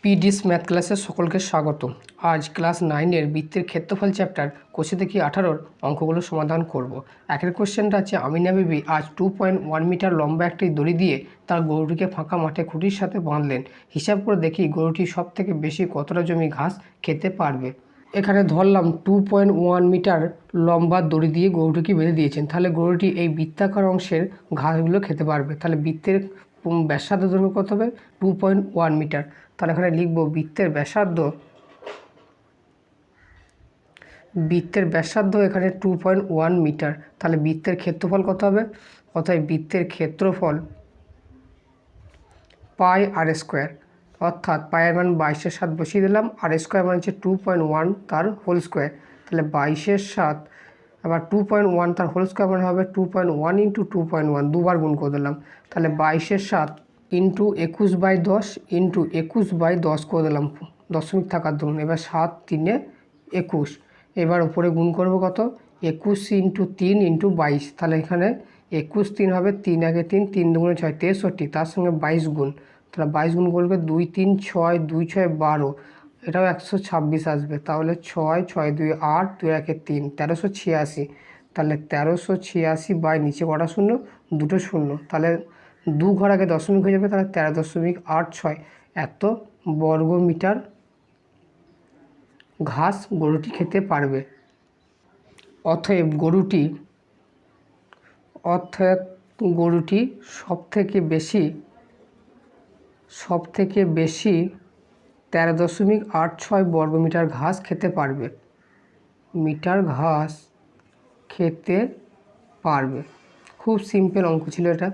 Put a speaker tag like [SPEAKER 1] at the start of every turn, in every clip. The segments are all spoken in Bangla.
[SPEAKER 1] পিডিস ম্যাথ ক্লাসে সকলকে স্বাগত। আজ ক্লাস 9-এর বৃত্তের ক্ষেত্রফল চ্যাপ্টার কোষে দেখি 18-র অঙ্কগুলো সমাধান করব। একের কোশ্চেনটা আছে, আমিনা বিবি আজ 2.1 মিটার লম্বা একটি দড়ি দিয়ে তার গরুটিকে ফাঁকা মাঠে খুঁটির সাথে বাঁধলেন। হিসাব করে দেখি গরুটি সব থেকে বেশি কতটা জমি ঘাস খেতে পারবে। এখানে ধরলাম 2.1 মিটার লম্বা দড়ি দিয়ে গরুটিকে বেঁধে দিয়েছেন, তাহলে গরুটি এই বৃত্তাকার অংশের ঘাসগুলো খেতে পারবে। তাহলে বৃত্তের ব্যাসার্ধ দৈর্ঘ্য কত হবে? 2.1 মিটার। তাহলে এখানে লিখব বৃত্তের ব্যাসার্ধ এখানে 2.1 মিটার। তাহলে বৃত্তের ক্ষেত্রফল কত হবে? অতএব বৃত্তের ক্ষেত্রফল পাই আর স্কোয়ার, অর্থাৎ পায়ের মান 22/7 বসিয়ে দিলাম, আর স্কোয়ার মান হচ্ছে 2.1 তার হোল স্কোয়ার। তাহলে 22/7 আবার 2.1 তার হোল স্কোয়ার মানে হবে 2.1 × 2.1, দুবার গুণ করে দিলাম। তাহলে 22/7 × 21/10 × 21/10 করে দিলাম, দশমিক থাকার দরুন। এবার 7 3 21, এবার উপরে গুণ করব কত? 21 × 3 × 22। তাহলে এখানে 21 3 হবে, 3 1 3, 3 2 6 63, তার সঙ্গে 22 গুণ। তাহলে 22 গুণ করবে 2 3 6, 2 6 12, এটাও 126 আসবে। তাহলে 6 6 2 8, 2 1 3, 1386। তাহলে 1386 বাই নিচে কটা শূন্য? দুটো শূন্য। তাহলে দু ঘর আগে দশমিক হয়ে যাবে, তাহলে 13.86 এত বর্গ মিটার ঘাস গরুটি খেতে পারবে। অতএব গরুটি সব থেকে বেশি 13.86 বর্গ মিটার ঘাস খেতে পারবে। খুব সিম্পল অঙ্ক ছিল এটা।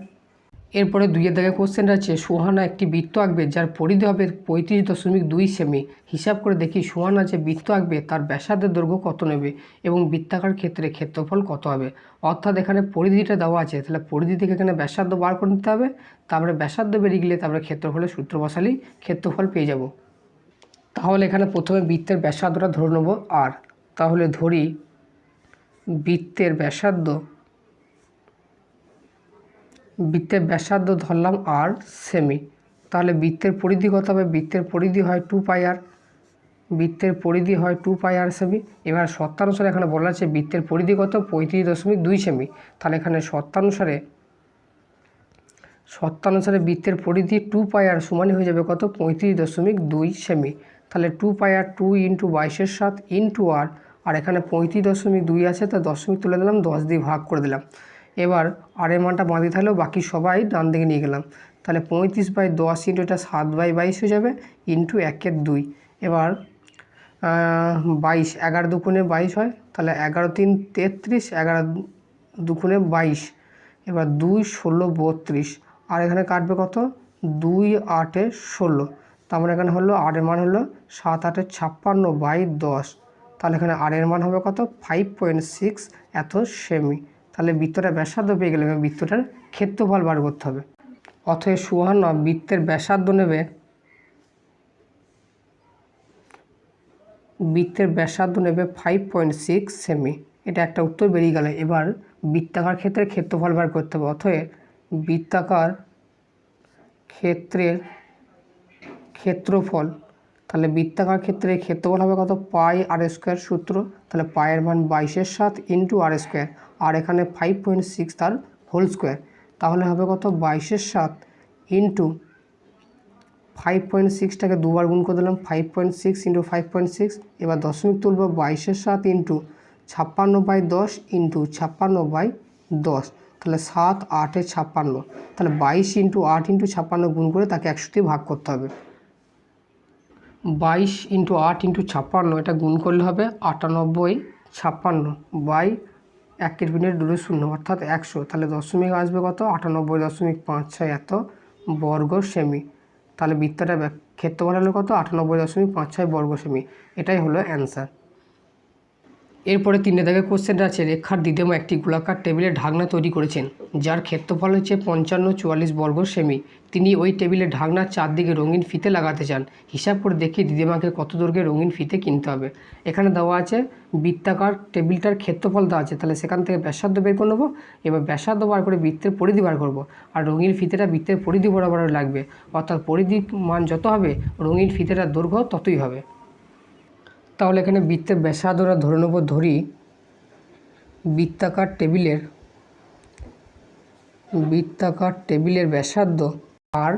[SPEAKER 1] এরপরে 2-এর দাগে কোশ্চেনটা আছে, সুহানা একটি বৃত্ত আঁকবে যার পরিধি হবে 35.2 সেমি। হিসাব করে দেখি সুহানা যে বৃত্ত আঁকবে তার ব্যাসার্ধের দৈর্ঘ্য কত নেবে এবং বৃত্তাকার ক্ষেত্রে ক্ষেত্রফল কত হবে। অর্থাৎ এখানে পরিধিটা দেওয়া আছে, তাহলে পরিধি থেকে এখানে ব্যাসার্ধ বার করে নিতে হবে, তারপরে ব্যাসার্ধ বেরিয়ে গেলে তারপরে ক্ষেত্রফলের সূত্র বসালেই ক্ষেত্রফল পেয়ে যাব। তাহলে এখানে প্রথমে বৃত্তের ব্যাসার্ধটা ধরে নেব আর। তাহলে ধরি বৃত্তের ব্যাসার্ধ ধরলাম আর সেমি। তাহলে বৃত্তের পরিধি কত হবে? বৃত্তের পরিধি হয় 2πr সেমি। এবার শর্তানুসারে এখানে বলা আছে বৃত্তের পরিধি কত? 35.2 সেমি। তাহলে এখানে শর্তানুসারে বৃত্তের পরিধি 2πr সমানই হয়ে যাবে কত? 35.2 সেমি। তাহলে 2πr 2 × 22/7 × r, আর এখানে 35.2 আছে, তা দশমিক তুলে দিলাম, 10 দিয়ে ভাগ করে দিলাম। এবার আর এর মানটা বাঁ দিকে থাকলেও বাকি সবাই ডান দিকে নিয়ে গেলাম। তাহলে 35/10 × এটা 7/22 হয়ে যাবে, × 1/2। এবার 22, 11 2 22 হয়, তাহলে 11 3 33, 11 2 22, এবার 2 16 32, আর এখানে কাটবে কত? 2 8 16, তার মানে এখানে হলো আর এর মান হলো 7 8 56/10। তাহলে এখানে আর এর মান হবে কত? 5.6 এত সেমি। তাহলে বৃত্তটার ব্যাসার্ধ পেয়ে গেলে বৃত্তটার ক্ষেত্রফল বার করতে হবে। অতএব সুহানা বৃত্তের ব্যাসার্ধ নেবে 5.6 সেমি। এটা একটা উত্তর বেরিয়ে গেল। এবার বৃত্তাকার ক্ষেত্রে ক্ষেত্রফল বার করতে হবে। অতএব বৃত্তাকার ক্ষেত্রের ক্ষেত্রফল, তাহলে বৃত্তাকার ক্ষেত্রে ক্ষেত্রফল হবে কত? পাই আর স্কোয়ার সূত্র। তাহলে পায়ের মান 22/7 × আর স্কোয়ার, আর এখানে 5.6 তার হোল স্কোয়ার। তাহলে হবে কত? 22/7 × 5.6টাকে দুবার গুণ করে দিলাম, 5.6 × 5.6। এবার দশমিক তুলব, 22/7 × 56/10 × 56/10। তাহলে 7 8 56, তাহলে 22 × 8 × 56 গুণ করে তাকে 100 দিয়ে ভাগ করতে হবে। 22 × 8 × 56, এটা গুণ করলে হবে 98/56 1 মিনিট দূরে 0, অর্থাৎ 100। তাহলে দশমিক আসবে কত? 98.56 এত বর্গ সেমি। তাহলে বৃত্তটার ক্ষেত্রফল হলো কত? 98.56 বর্গ সেমি। এটাই হলো অ্যান্সার। এরপরে 3 দাগের কোশ্চেনটা আছে, রেখার দিদিমা একটি গোলাকার টেবিলের ঢাকনা তৈরি করেছেন যার ক্ষেত্রফল হচ্ছে 55-44 বর্গ সেমি। তিনি ওই টেবিলের ঢাকনার চারদিকে রঙিন ফিতে লাগাতে চান। হিসাব করে দেখি দিদিমাকে কত দৈর্ঘ্যের রঙিন ফিতে কিনতে হবে। এখানে দেওয়া আছে বৃত্তাকার টেবিলটার ক্ষেত্রফল দেওয়া আছে, তাহলে সেখান থেকে ব্যাসার্ধ বের করে নেবো। এবার ব্যাসার্ধ বার করে বৃত্তের পরিধি বার করবো, আর রঙিন ফিতেটা বৃত্তের পরিধি বরাবর লাগবে, অর্থাৎ পরিধির মান যত হবে রঙিন ফিতেটার দৈর্ঘ্য ততই হবে। তাহলে এখানে বৃত্তের ব্যাসার্ধটা ধরে নেব, ধরি বৃত্তাকার টেবিলের ব্যাসার্ধ আর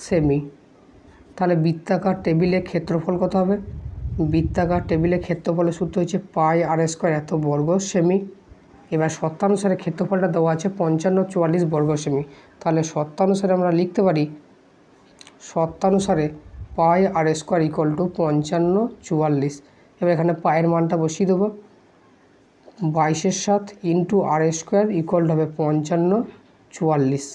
[SPEAKER 1] সেমি। তাহলে বৃত্তাকার টেবিলের ক্ষেত্রফল কত হবে? বৃত্তাকার টেবিলের ক্ষেত্রফলের সূত্র হচ্ছে পাই আর স্কোয়ার এত বর্গ সেমি। এবার শর্তানুসারে ক্ষেত্রফলটা দেওয়া আছে 55-44 বর্গ সেমি। তাহলে শর্তানুসারে আমরা লিখতে পারি, শর্তানুসারে পাই আর স্কোয়ার ইকুয়াল টু 55-44। এবার এখানে পায়ের মানটা বসিয়ে দেবো, 22/7 ইন্টু আর স্কোয়ার ইকুয়াল হবে 55-44।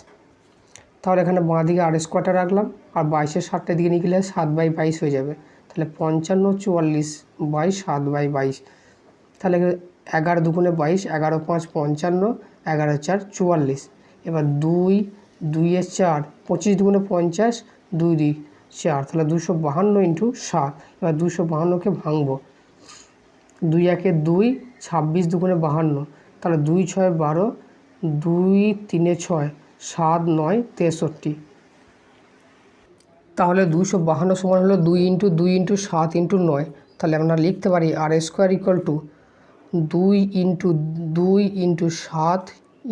[SPEAKER 1] তাহলে এখানে বাঁ দিকে আর স্কোয়ারটা রাখলাম, আর 22/7 দিকে নিয়ে গেলে 7/22 হয়ে যাবে। তাহলে 55-44/7/22। তাহলে 11 দুগুণে 22, 11 5 55, 11 4 44। এবার 2 2 4, 25 দুগুণে 50, 2 2 4, তাহলে 252 ইন্টু 7। এবার 252কে ভাঙবো, 2 1 2, 26 দুগুণে 52, তাহলে 2 6 12, 2 3 6, 7 9 63। তাহলে 252 সমান হলো 2 ইন্টু 2 ইন্টু 7 ইন্টু 9। তাহলে আমরা লিখতে পারি r square equal to 2 into 2 into 7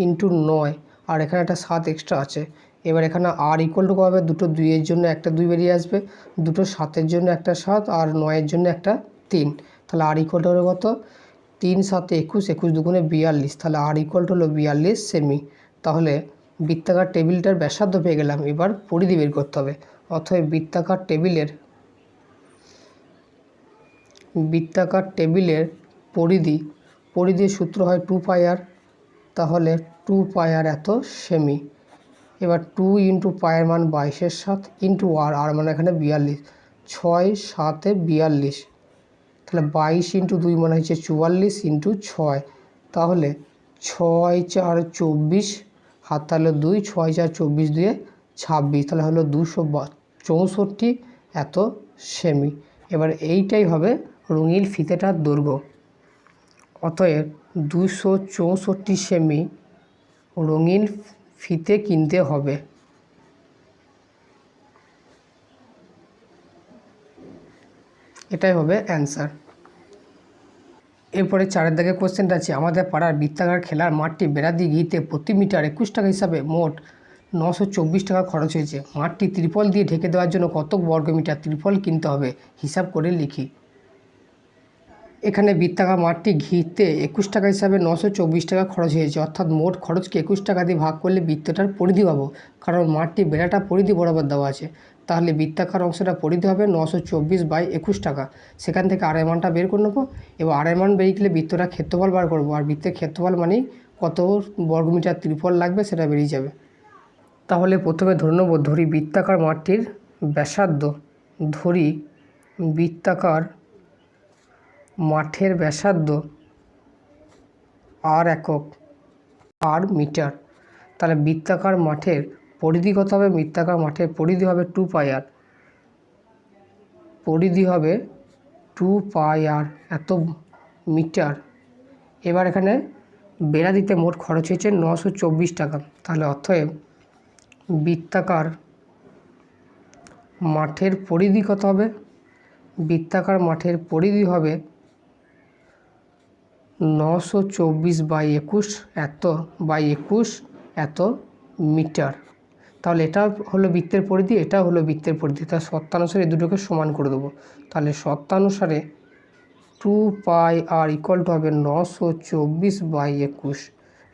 [SPEAKER 1] into 9, আর এখানে একটা 7 এক্সট্রা আছে। এবার এখানে আর ইকুয়াল টু হবে, দুটো 2-এর জন্য একটা 2 বেরিয়ে আসবে, দুটো 7-এর জন্য একটা 7, আর 9-এর জন্য একটা 3। তাহলে আর ইকুয়াল টু হলো কত? 3 7 21, 21 দুগুণে 42। তাহলে আর ইকুয়াল টু হলো 42 সেমি। তাহলে বৃত্তাকার টেবিলটার ব্যাসার্ধ পেয়ে গেলাম। এবার পরিধি বের করতে হবে। অতএব বৃত্তাকার টেবিলের পরিধির সূত্র হয় 2πr। তাহলে 2πr এত সেমি। এবার 2 ইন্টু পায়ের মান 22/7 ইন্টু আর মানে এখানে 42, 6 7 42। তাহলে 22 ইন্টু 2 মানে হচ্ছে 44 ইন্টু 6। তাহলে 6 4 24, হাত তাহলে 2, 6 4 24 2 26, তাহলে হলো 264 এত সেমি। এবার এইটাই হবে রঙিন ফিতেটার দৈর্ঘ্য। অতএব 264 সেমি রঙিন ফিতে কিনতে হবে। এটাই হবে অ্যান্সার। এরপরে 4 দাগের কোশ্চেনটা আছে, আমাদের পাড়ার বৃত্তাকার খেলার মাঠটি বেড়া দিয়ে ঘিরতে প্রতি মিটার 21 টাকা হিসাবে মোট 924 টাকা খরচ হয়েছে। মাঠটি ত্রিপল দিয়ে ঢেকে দেওয়ার জন্য কত বর্গমিটার ত্রিপল কিনতে হবে? হিসাব করে লিখি। এখানে বৃত্তাকার মাঠটি ঘিরতে 21 টাকা হিসাবে 924 টাকা খরচ হয়েছে, অর্থাৎ মোট খরচকে 21 টাকা দিয়ে ভাগ করলে বৃত্তটার পরিধি পাবো, কারণ মাঠটি বেড়াটা পরিধি বরাবর দেওয়া আছে। তাহলে বৃত্তাকার অংশটা পরিধি হবে 924/21 টাকা। সেখান থেকে আর এর মানটা বের করে নেবো। এবার আর এর মান বেরিয়ে গেলে বৃত্তটার ক্ষেত্রফল বার করবো, আর বৃত্তের ক্ষেত্রফল মানেই কত বর্গমিটার ত্রিপল লাগবে সেটা বেরিয়ে যাবে। তাহলে প্রথমে ধরি বৃত্তাকার মাঠটির ব্যাসার্ধ, ধরি বৃত্তাকার মাঠের ব্যাসার্ধ আর একক আর মিটার। তাহলে বৃত্তাকার মাঠের পরিধি কত হবে? বৃত্তাকার মাঠের পরিধি হবে 2πr, পরিধি হবে 2πr এত মিটার। এবার এখানে বেড়া দিতে মোট খরচ হয়েছে 924 টাকা। তাহলে অতএব বৃত্তাকার মাঠের পরিধি কত হবে? বৃত্তাকার মাঠের পরিধি হবে 924/21 এত মিটার। তাহলে এটা হলো বৃত্তের পরিধি, এটা হলো বৃত্তের পরিধি। তার শর্তানুসারে এই দুটোকে সমান করে দেবো। তাহলে শর্তানুসারে 2πr ইকুয়াল টু হবে 924/21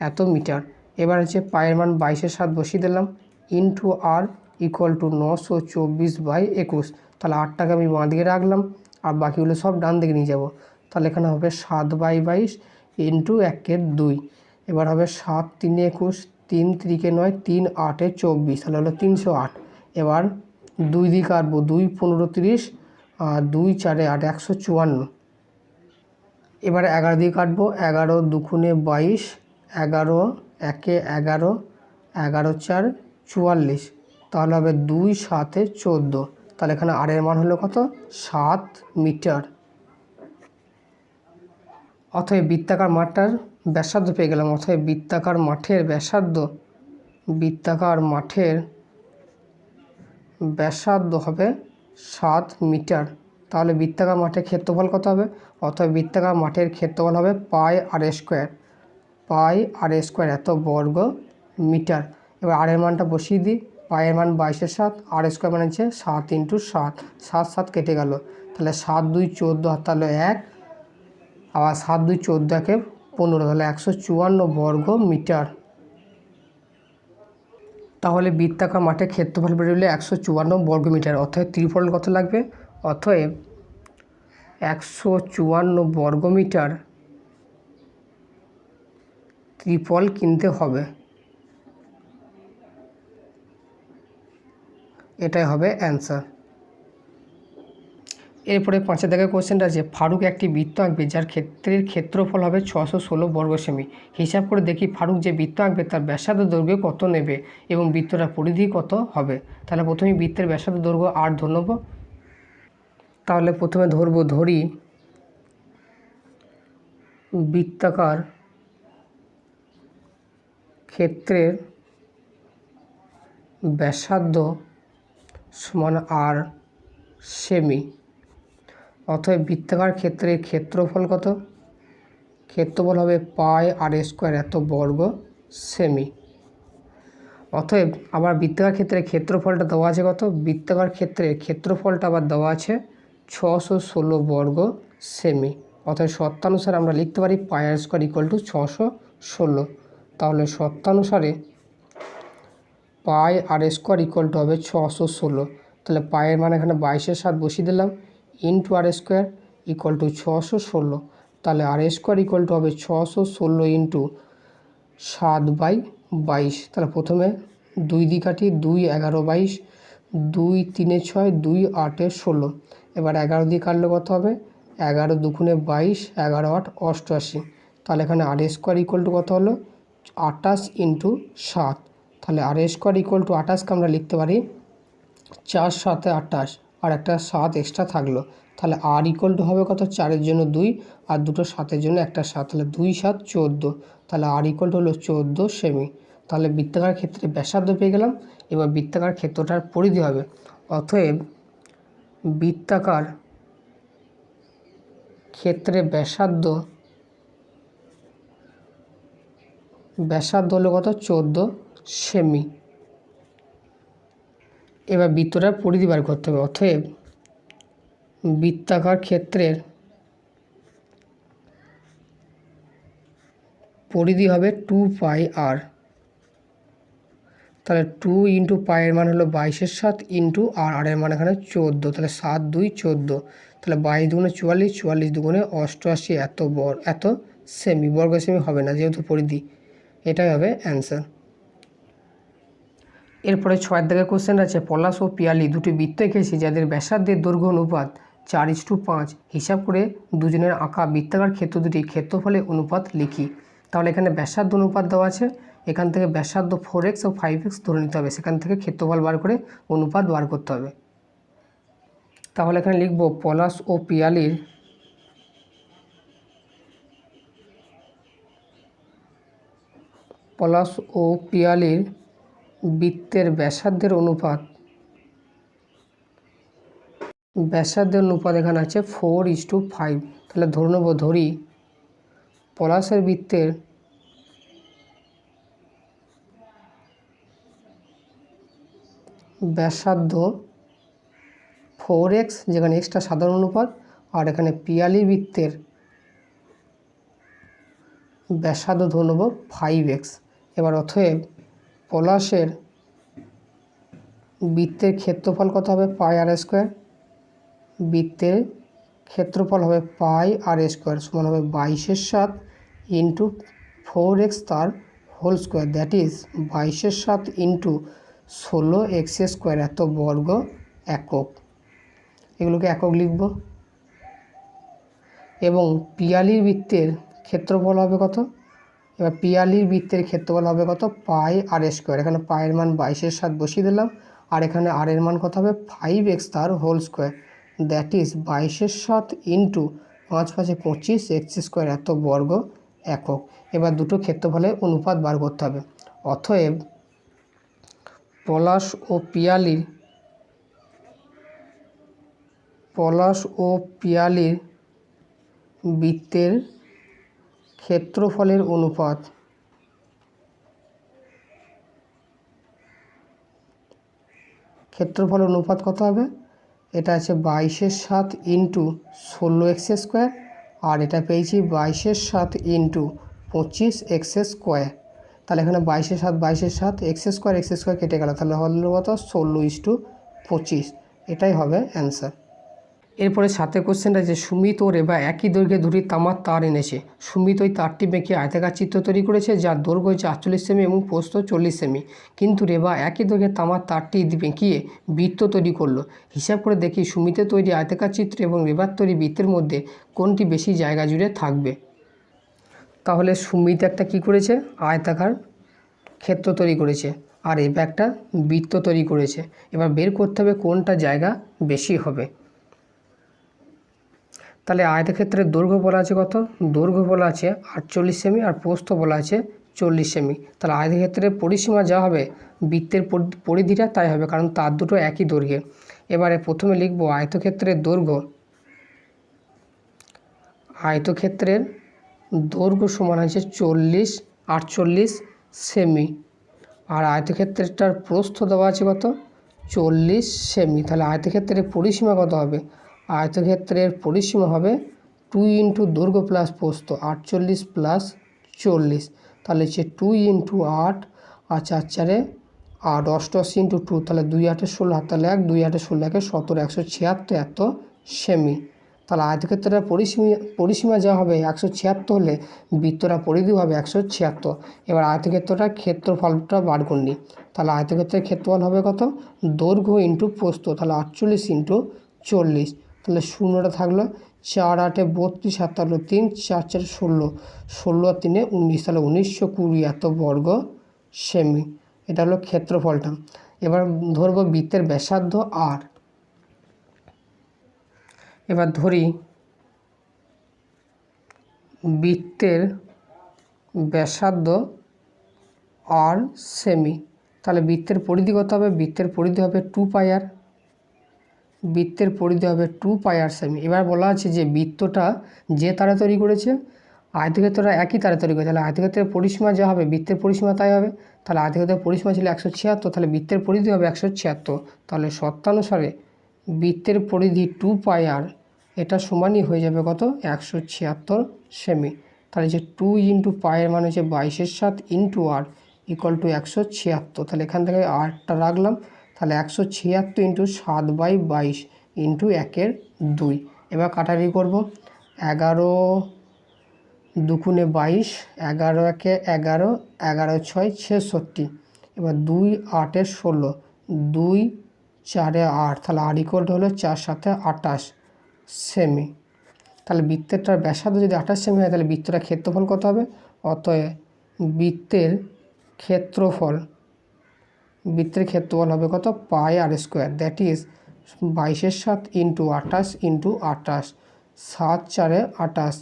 [SPEAKER 1] এত মিটার। এবার হচ্ছে পায়ের মান 22/7 বসিয়ে দিলাম, ইন্টু আর ইকুয়াল টু 924/21। তাহলে 8টাকে আমি বাঁ দিকে রাখলাম, আর বাকিগুলো সব ডান দিকে নিয়ে যাব। তাহলে এখানে হবে 7/22 ইন্টু 1 2। এবার হবে 7 3 21, 3 3 9, 3 8 24, তাহলে হলো 308। এবার 2 দিয়ে কাটবো, 2 15 30, আর 2 4 8 154। এবারে 11 দিয়ে কাটবো। 11 দুগুণে 22, 11 একে 11, 11 4 44, তাহলে হবে 2 7 14। তাহলে এখানে আর এর মান হলো কত? 7 মিটার। অতএব বৃত্তাকার মাঠটার ব্যাসার্ধ পেয়ে গেলাম। অতএব বৃত্তাকার মাঠের ব্যাসার্ধ হবে 7 মিটার। তাহলে বৃত্তাকার মাঠের ক্ষেত্রফল কত হবে? অতএব বৃত্তাকার মাঠের ক্ষেত্রফল হবে পাই আর স্কোয়ার, এত বর্গ মিটার। এবার আর এর মানটা বসিয়ে দিই। পায়ের মান 22/7, আর স্কোয়ার মানে হচ্ছে 7 × 7, 7 7 কেটে গেল। তাহলে 7 2 14, তাহলে 1, আবার 7 2 14 একে 15, তাহলে 154 বর্গ মিটার। তাহলে বৃত্তাকার মাঠে ক্ষেত্রফল বেরোলে 154 বর্গ মিটার। অতএব ত্রিফল কত লাগবে? অতএব 154 বর্গ মিটার ত্রিফল কিনতে হবে। এটাই হবে অ্যান্সার। এরপরে 5 দাগের কোশ্চেনটা আছে, ফারুক একটি বৃত্ত আঁকবে যার ক্ষেত্রফল হবে 616 বর্গ সেমি। হিসাব করে দেখি ফারুক যে বৃত্ত আঁকবে তার ব্যাসার্ধ দৈর্ঘ্য কত নেবে এবং বৃত্তটার পরিধি কত হবে। তাহলে প্রথমে বৃত্তের ব্যাসার্ধ দৈর্ঘ্য 8 ধরে নেব। তাহলে প্রথমে ধরি বৃত্তাকার ক্ষেত্রের ব্যাসার্ধ সমান আর সেমি। অতএব বৃত্তাকার ক্ষেত্রের ক্ষেত্রফল কত? ক্ষেত্রফল হবে পাই আর স্কোয়ার এত বর্গ সেমি। অতএব আবার বৃত্তাকার ক্ষেত্রে ক্ষেত্রফলটা দেওয়া আছে কত? বৃত্তাকার ক্ষেত্রের ক্ষেত্রফলটা আবার দেওয়া আছে 616 বর্গ সেমি। অতএব শর্তানুসারে আমরা লিখতে পারি পাই আর স্কোয়ার = 616। তাহলে শর্তানুসারে পাই আর স্কোয়ার হবে 616। তাহলে পায়ের মান এখানে 22/7 বসিয়ে দিলাম, ইন্টু আর স্কোয়ার = 616। তাহলে আর স্কোয়ার হবে 616 ইন্টু 7/22। তাহলে প্রথমে 2 দিয়ে কাটি, 2 11 22, 2 3 6, 2 8 16। এবার 11 দিয়ে কাটলে কত হবে? 11 দুগুণে 22, 11 8 88। তাহলে এখানে আর স্কোয়ার কত হলো? 28 × 7। তাহলে আর স্কোয়ার 28কে আমরা লিখতে পারি 4 7 28, আর একটা 7 এক্সট্রা থাকলো। তাহলে আর হবে কত? 4-এর জন্য 2, আর দুটো 7-এর জন্য একটা 7, তাহলে 2 7 14। তাহলে আর হলো 14 সেমি। তাহলে বৃত্তাকার ক্ষেত্রে ব্যাসার্ধ পেয়ে গেলাম। এবার বৃত্তাকার ক্ষেত্রটার পরিধি হবে। অতএব বৃত্তাকার ক্ষেত্রে ব্যাসার্ধ হলো কত? 14 সেমি। এবার বৃত্তটার পরিধি বার করতে হবে। অতএব বৃত্তাকার ক্ষেত্রের পরিধি হবে 2 পাই আর। তাহলে 2 × পাইয়ের মান হলো 22/7 ইন্টু আর এর মান এখানে 14। তাহলে 7 2 14। তাহলে 22 দুগুণে 44, 44 দুগুণে 88 এত সেমি। বর্গ সেমি হবে না যেহেতু পরিধি। এটাই হবে অ্যান্সার। এরপরে 6 দাগের কোশ্চেন আছে, পলাশ ও পিয়ালি দুটি বৃত্ত এঁকেছি যাদের ব্যাসার্ধের দৈর্ঘ্য অনুপাত 4:5। হিসাব করে দুজনের আঁকা বৃত্তাকার ক্ষেত্র দুটি ক্ষেত্রফলের অনুপাত লিখি। তাহলে এখানে ব্যাসার্ধ অনুপাত দেওয়া আছে, এখান থেকে ব্যাসার্ধ 4x ও 5x ধরে নিতে হবে, সেখান থেকে ক্ষেত্রফল বার করে অনুপাত বার করতে হবে। তাহলে এখানে লিখব পলাশ ও পিয়ালির বৃত্তের ব্যাসার্ধের অনুপাত এখানে আছে 4:5। তাহলে ধরি পলাশের বৃত্তের ব্যাসার্ধ 4x, যেখানে এক্সটা সাধারণ অনুপাত, আর এখানে পিয়ালির বৃত্তের ব্যাসার্ধ ধরে নেব 5x। এবার অতএব পলাশের বৃত্তের ক্ষেত্রফল কত হবে? পাই আর স্কোয়ার। বৃত্তের ক্ষেত্রফল হবে পাই আর স্কোয়ার সমান হবে 22/7 ইন্টু 4x তার whole square, that is 22/7 into 16x² এত বর্গ একক। এগুলোকে একক লিখব। এবং পিয়ালির বৃত্তের ক্ষেত্রফল হবে কত? এবার পিয়ালির বৃত্তের ক্ষেত্রফল হবে কত? Pi r square. এখানে পায়ের মান 22/7 বসিয়ে দিলাম, আর এখানে আর এর মান কত হবে? 5x তার whole square, that is 22/7 into 5 5 25 x square এত বর্গ একক। এবার দুটো ক্ষেত্রফলের অনুপাত বার করতে হবে। অতএব পলাশ ও পিয়ালির বৃত্তের ক্ষেত্রফলের অনুপাত কত হবে? এটা আছে 22/7 ইন্টু 16x স্কোয়ার, আর এটা পেয়েছি 22/7 ইন্টু 25x স্কোয়ার। তাহলে এখানে 22/7 x স্কোয়ার কেটে গেল, তাহলে হলো কত? 16:25। এটাই হবে অ্যান্সার। এরপরে সাথে কোশ্চেনটা যে সুমিত ও রেবা একই দৈর্ঘ্যে দুটি তামার তার এনেছে। সুমিত ওই তারটি বেঁকে আয়তাকার চিত্র তৈরি করেছে, যার দৈর্ঘ্য হচ্ছে 48 সেমি এবং প্রস্থ 40 সেমি। কিন্তু রেবা একই দৈর্ঘ্যে তামার তারটি বেঁকিয়ে বৃত্ত তৈরি করলো। হিসাব করে দেখি সুমিতের তৈরি আয়তাকার চিত্র এবং রেবার তৈরি বৃত্তের মধ্যে কোনটি বেশি জায়গা জুড়ে থাকবে। তাহলে সুমিত একটা কি করেছে? আয়তাকার ক্ষেত্র তৈরি করেছে, আর রেবা একটা বৃত্ত তৈরি করেছে। এবার বের করতে হবে কোনটা জায়গা বেশি হবে। তাহলে আয়তক্ষেত্রের দৈর্ঘ্য বলা আছে কত? দৈর্ঘ্য বলা আছে 48 সেমি, আর প্রস্থ বলা আছে 40 সেমি। তাহলে আয়তক্ষেত্রের পরিসীমা যা হবে বৃত্তের পরিধিটা তাই হবে, কারণ তার দুটো একই দৈর্ঘ্যের। এবারে প্রথমে লিখব আয়তক্ষেত্রের দৈর্ঘ্য সমান হচ্ছে 48 সেমি, আর আয়তক্ষেত্রটার প্রস্থ দেওয়া আছে কত? 40 সেমি। তাহলে আয়তক্ষেত্রের পরিসীমা কত হবে? আয়তক্ষেত্রের পরিসীমা হবে 2 ইন্টু দৈর্ঘ্য প্লাস প্রস্থ, 48 প্লাস 40। তাহলে হচ্ছে 2 ইন্টু 8, আর 4 4 8, 88 ইন্টু 2, তাহলে 2 8 16, হাত তাহলে 1, 2 8 16 1 17, 176 এত সেমি। তাহলে আয়তক্ষেত্রের পরিসীমা যা হবে 176 হলে বৃত্তটা পরিধি হবে 176। এবার আয়তক্ষেত্রটার ক্ষেত্রফলটা বার করলি, তাহলে আয়তক্ষেত্রের ক্ষেত্রফল হবে কত? দৈর্ঘ্য ইন্টু প্রস্থ, তাহলে 48 ইন্টু 40, তাহলে শূন্যটা থাকলো 4 8 32, 7 হলো 3, 4 4 16, 16 আর 3 19, তাহলে 1920 এত বর্গ সেমি। এটা হলো ক্ষেত্রফলটা। এবার ধরবো বৃত্তের ব্যাসার্ধ আর। এবার ধরি বৃত্তের ব্যাসার্ধ আর সেমি। তাহলে বৃত্তের পরিধি কত হবে? বৃত্তের পরিধি হবে 2πr, বৃত্তের পরিধি হবে 2πr সেমি। এবার বলা আছে যে বৃত্তটা যে তারে তৈরি করেছে, আয়তক্ষেত্রটা একই তারে তৈরি করেছে, তাহলে আয়তক্ষেত্রের পরিসীমা যা হবে বৃত্তের পরিসীমা তাই হবে। তাহলে আয়তক্ষেত্রের পরিসীমা ছিল 176, তাহলে বৃত্তের পরিধি হবে 176। তাহলে শর্তানুসারে বৃত্তের পরিধি 2πr এটা সমানই হয়ে যাবে কত? 176 সেমি। তাহলে যে 2 ইন্টু পায়ের মানে হচ্ছে 22/7 ইন্টু আর ইকুয়াল টু 176। তাহলে এখান থেকে আরটা রাখলাম, তাহলে 176 ইন্টু 7/22 ইন্টু 1/2। এবার কাটারি করব, 11 2 22, 11 1 11, 11 6 66। এবার 2 8 16, 2 4 8, তাহলে আর ইকুয়াল হলো 4 7 28 সেমি। তাহলে বৃত্তেরটার ব্যাসার্ধ যদি 28 সেমি হয়, তাহলে বৃত্তটার ক্ষেত্রফল কত হবে? অতএব বৃত্তের ক্ষেত্রফল হবে কত? Pi r square, that is 22/7 into 28 into 28, 7 4 28।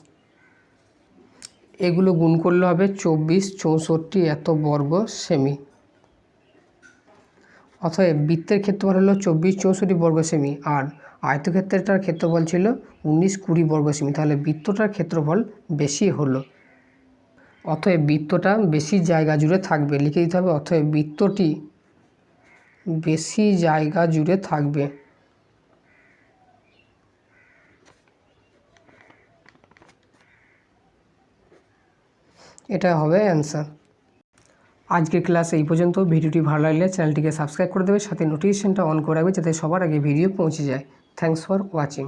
[SPEAKER 1] এগুলো গুণ করলে হবে 24 64 এত বর্গ সেমি। অতএব বৃত্তের ক্ষেত্রফল হলো 24 64 বর্গ সেমি, আর আয়তক্ষেত্রটার ক্ষেত্রফল ছিল 19 20 বর্গ সেমি। তাহলে বৃত্তটার ক্ষেত্রফল বেশি হলো, অতএব বৃত্তটা বেশি জায়গা জুড়ে থাকবে। লিখে দিতে হবে অতএব বৃত্তটি বেশি জায়গা জুড়ে থাকবে। এটা হবে অ্যান্সার। আজকের ক্লাস এই পর্যন্ত। ভিডিওটি ভালো লাগলে চ্যানেলটিকে সাবস্ক্রাইব করে দেবে, সাথে নোটিফিকেশনটা অন করে রাখবে যাতে সবার আগে ভিডিও পৌঁছে যায়। Thanks for watching.